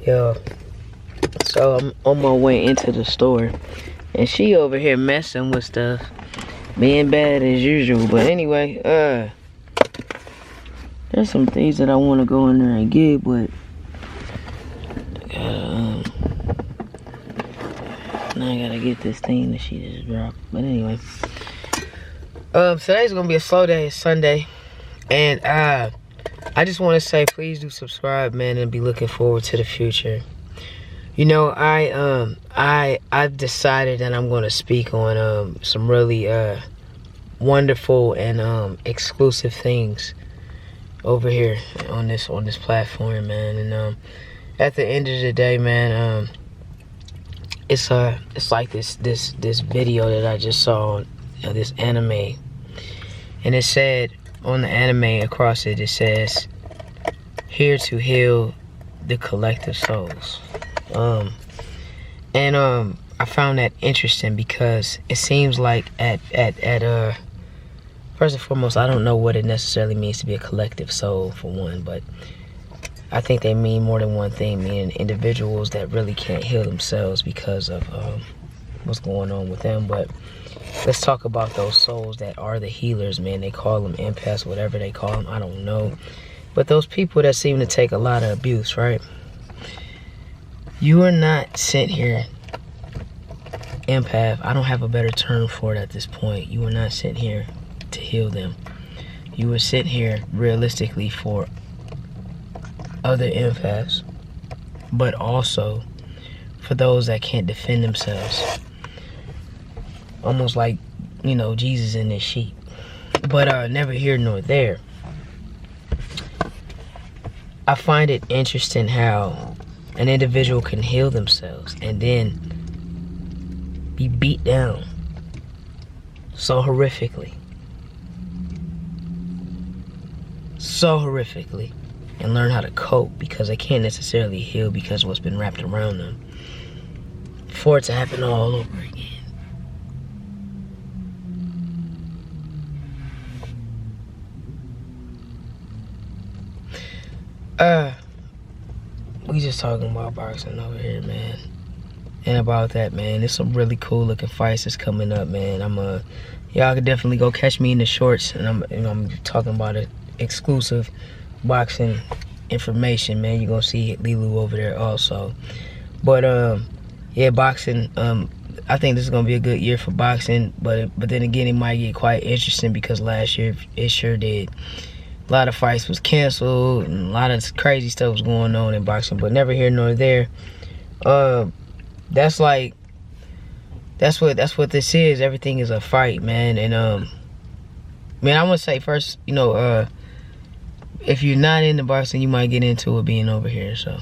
Yo, so I'm on my way into the store, and she over here messing with stuff, being bad as usual. But anyway, there's some things that I want to go in there and get, but now I gotta get this thing that she just dropped. But anyway, today's gonna be a slow day. It's Sunday, and I just want to say, please do subscribe, man, and be looking forward to the future. You know, I've decided that I'm going to speak on some really wonderful and exclusive things over here on this platform, man. And at the end of the day, man, it's like this video that I just saw, this anime, and it said on the anime across it, it says, "Here to heal the collective souls." I found that interesting because it seems like first and foremost, I don't know what it necessarily means to be a collective soul, for one, but I think they mean more than one thing, meaning individuals that really can't heal themselves because of what's going on with them. But let's talk about those souls that are the healers, man. They call them empaths, whatever they call them, I don't know. But those people that seem to take a lot of abuse, right? You are not sent here, empath, I don't have a better term for it at this point. You are not sent here to heal them. You were sent here realistically for other empaths, but also for those that can't defend themselves. Almost like, you know, Jesus and his sheep. But never here nor there. I find it interesting how an individual can heal themselves and then be beat down so horrifically, and learn how to cope because they can't necessarily heal because of what's been wrapped around them, for it to happen all over again. We just talking about boxing over here, man. And about that, man, there's some really cool looking fights that's coming up, man. Y'all can definitely go catch me in the shorts, and I'm talking about it, exclusive boxing information, man. You're gonna see Lilu over there also. But yeah, boxing, I think this is gonna be a good year for boxing, but then again, it might get quite interesting because last year it sure did. A lot of fights was canceled and a lot of crazy stuff was going on in boxing, but never here nor there. That's what this is. Everything is a fight, man. And man, I want to say first, you know, if you're not into boxing, you might get into it being over here. So,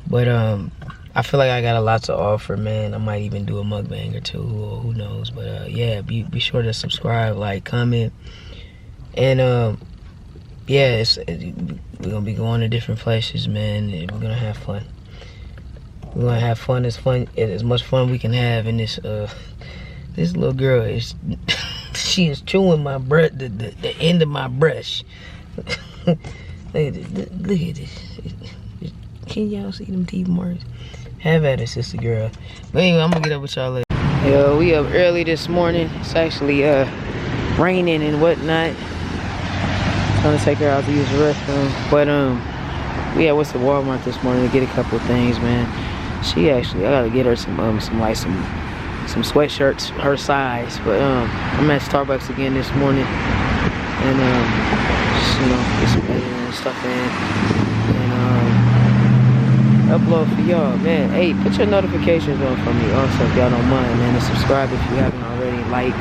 but I feel like I got a lot to offer, man. I might even do a mukbang or two, or who knows. But yeah, be sure to subscribe, like, comment, and yeah, we're gonna be going to different places, man, and we're gonna have fun. We're gonna have fun as much fun we can have in this. This little girl she is chewing my breath, the end of my brush. Look at this. Can y'all see them teeth marks? Have at it, sister girl. But anyway, I'm gonna get up with y'all later. Yo, we up early this morning. It's actually raining and whatnot. Gonna take her out to use the restroom, but yeah, went to Walmart this morning to get a couple of things, man. I gotta get her some sweatshirts her size, but I'm at Starbucks again this morning, and just, you know, get some beer and stuff in, and upload for y'all, man. Hey, put your notifications on for me also if y'all don't mind, man, and subscribe if you haven't already, like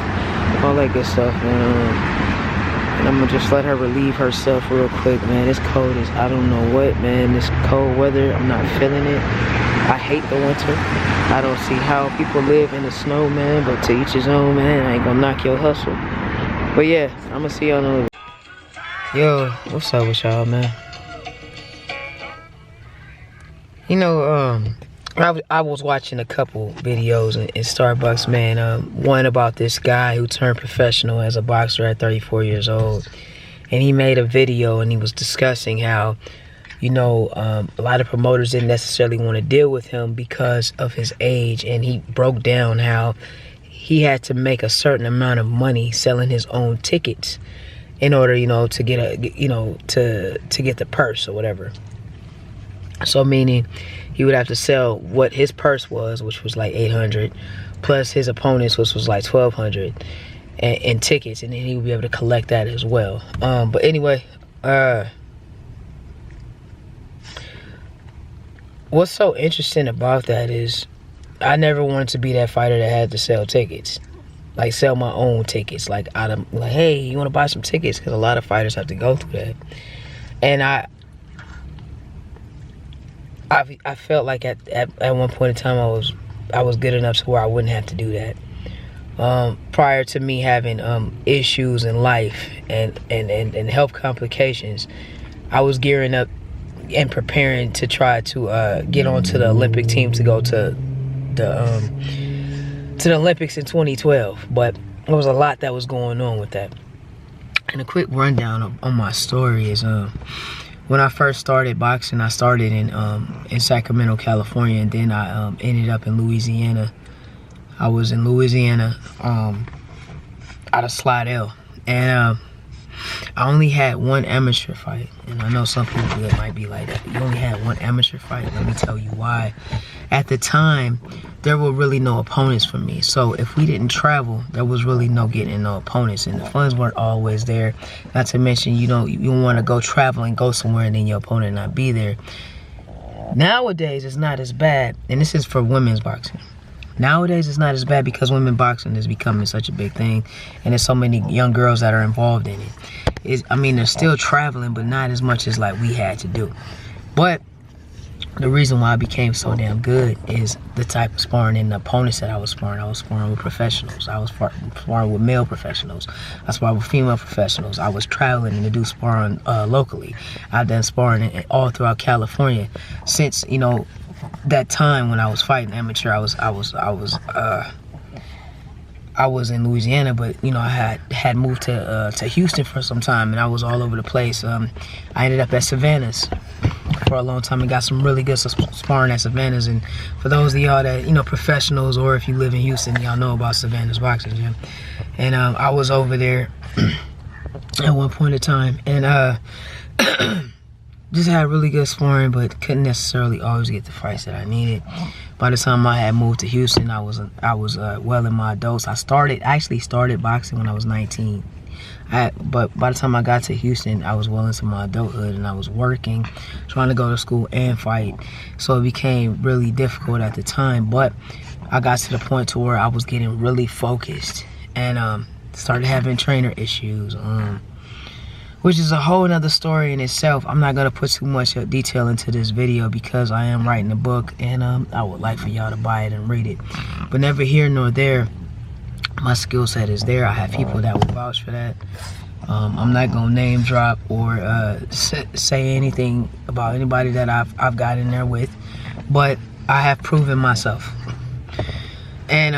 all that good stuff, man. And I'm gonna just let her relieve herself real quick, man. It's cold as I don't know what, man. This cold weather, I'm not feeling it. I hate the winter. I don't see how people live in the snow, man, but to each his own, man. I ain't gonna knock your hustle. But yeah, I'm gonna see y'all in a little bit. Yo, what's up with y'all, man? You know, I was watching a couple videos in Starbucks, man. One about this guy who turned professional as a boxer at 34 years old. And he made a video and he was discussing how you know, a lot of promoters didn't necessarily want to deal with him because of his age, and he broke down how he had to make a certain amount of money selling his own tickets in order, you know, to get to get the purse or whatever. So meaning he would have to sell what his purse was, which was like $800, plus his opponent's, which was like $1,200 in tickets, and then he would be able to collect that as well. But anyway, what's so interesting about that is I never wanted to be that fighter that had to sell tickets, like sell my own tickets, like hey, you want to buy some tickets? Because a lot of fighters have to go through that. And I felt like at one point in time I was good enough to where I wouldn't have to do that. Prior to me having issues in life and health complications, I was gearing up and preparing to try to get onto the Olympic team to go to the Olympics in 2012. But there was a lot that was going on with that. And a quick rundown on my story is when I first started boxing, I started in Sacramento, California, and then I ended up in Louisiana. I was in Louisiana out of Slidell, and I only had one amateur fight. And I know some people that might be like that, but you only had one amateur fight. Let me tell you why. At the time, there were really no opponents for me. So if we didn't travel, there was really no getting no opponents, and the funds weren't always there. Not to mention, you don't want to go travel and go somewhere and then your opponent not be there. Nowadays, it's not as bad, and this is for women's boxing. Nowadays, it's not as bad because women boxing is becoming such a big thing, and there's so many young girls that are involved in it. I mean, they're still traveling, but not as much as like we had to do. But the reason why I became so damn good is the type of sparring and the opponents that I was sparring. I was sparring with professionals. I was sparring with male professionals. I sparred with female professionals. I was traveling to do sparring locally. I've done sparring all throughout California since, you know, that time when I was fighting amateur. I was in Louisiana, but you know, I had moved to Houston for some time, and I was all over the place. I ended up at Savannah's for a long time and got some really good sparring at Savannah's. And for those of y'all that, you know, professionals, or if you live in Houston, y'all know about Savannah's boxing gym. And I was over there at one point in time, and just had really good sparring, but couldn't necessarily always get the fights that I needed. By the time I had moved to Houston, I was well in my adults. I actually started boxing when I was 19. But by the time I got to Houston, I was well into my adulthood, and I was working, trying to go to school and fight. So it became really difficult at the time. But I got to the point to where I was getting really focused, and started having trainer issues. Which is a whole nother story in itself. I'm not gonna put too much detail into this video because I am writing a book, and I would like for y'all to buy it and read it. But never here nor there. My skill set is there. I have people that will vouch for that. I'm not gonna name drop or say anything about anybody that I've got in there with, but I have proven myself. And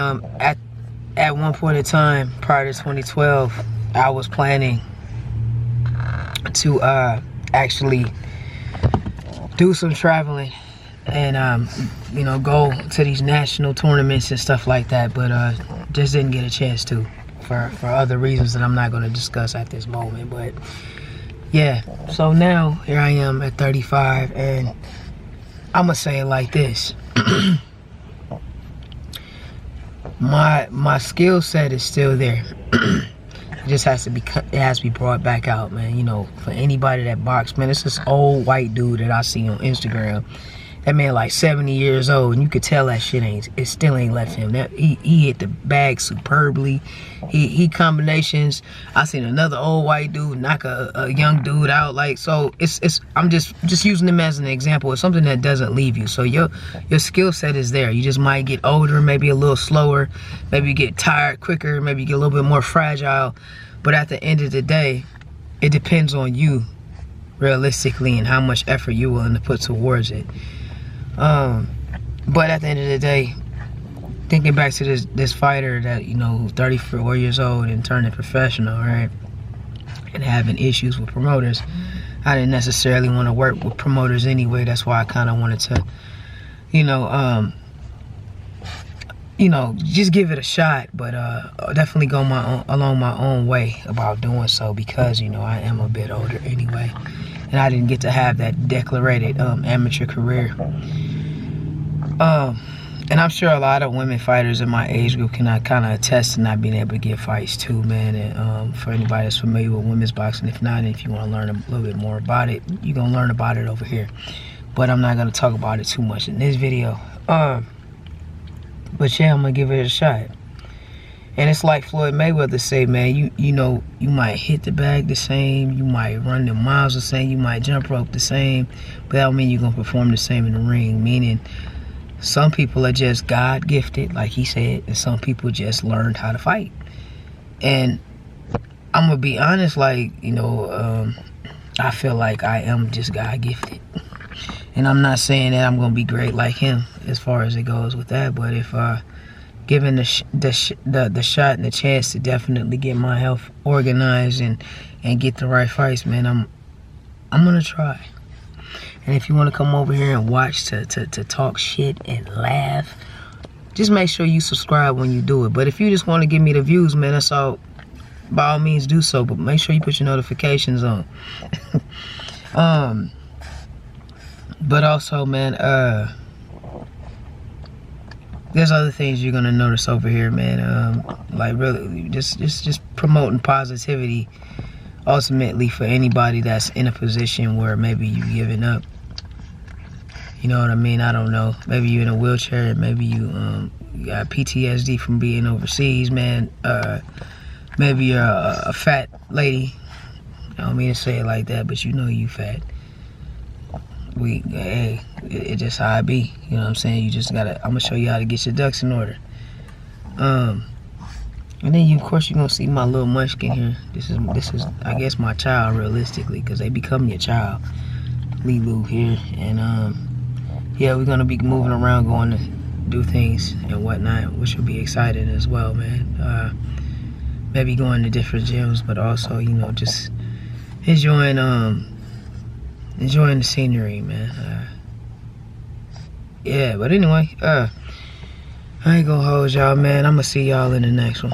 at one point in time, prior to 2012, I was planning to actually do some traveling and you know, go to these national tournaments and stuff like that, but just didn't get a chance to for other reasons that I'm not going to discuss at this moment. But yeah, so now here I am at 35, and I'm gonna say it like this. my skill set is still there. It just has to be brought back out, man. You know, for anybody that box, man, it's this old white dude that I see on Instagram. That man like 70 years old, and you could tell that shit still ain't left him. He hit the bag superbly. He combinations. I seen another old white dude knock a young dude out. Like, so I'm just using him as an example. It's something that doesn't leave you. So your skill set is there. You just might get older, maybe a little slower, maybe you get tired quicker, maybe you get a little bit more fragile. But at the end of the day, it depends on you realistically and how much effort you're willing to put towards it. But at the end of the day, thinking back to this fighter that, you know, 34 years old and turning professional, right, and having issues with promoters, I didn't necessarily want to work with promoters anyway. That's why I kind of wanted to, you know, just give it a shot, but definitely go along my own way about doing so, because I am a bit older anyway, and I didn't get to have that declared amateur career. And I'm sure a lot of women fighters in my age group can kind of attest to not being able to get fights too, man. And for anybody that's familiar with women's boxing, if not, and if you want to learn a little bit more about it, you're gonna learn about it over here. But I'm not gonna talk about it too much in this video. But yeah, I'm gonna give it a shot. And it's like Floyd Mayweather say, man, you might hit the bag the same, you might run the miles the same, you might jump rope the same, but that don't mean you're gonna perform the same in the ring. Meaning, some people are just God gifted, like he said, and some people just learned how to fight. And I'm gonna be honest, like, I feel like I am just God gifted. And I'm not saying that I'm gonna be great like him as far as it goes with that, but if given the shot and the chance to definitely get my health organized and get the right fights, man, I'm gonna try. And if you want to come over here and watch to talk shit and laugh, just make sure you subscribe when you do it. But if you just want to give me the views, man, that's all. By all means, do so. But make sure you put your notifications on. But also, man, there's other things you're gonna notice over here, man. Like really, just promoting positivity. Ultimately, for anybody that's in a position where maybe you're giving up. You know what I mean? I don't know. Maybe you're in a wheelchair. Maybe you got PTSD from being overseas, man. Maybe you're a fat lady. I don't mean to say it like that, but you fat. Hey, it just how it be. You know what I'm saying? You just gotta. I'm gonna show you how to get your ducks in order. And then of course, you're gonna see my little munchkin here. This is, I guess, my child realistically, because they become your child. Lilu here, and yeah, we're gonna be moving around, going to do things and whatnot, which will be exciting as well, man. Maybe going to different gyms, but also, just enjoying the scenery, man. Yeah, but anyway, I ain't gonna hold y'all, man. I'm gonna see y'all in the next one.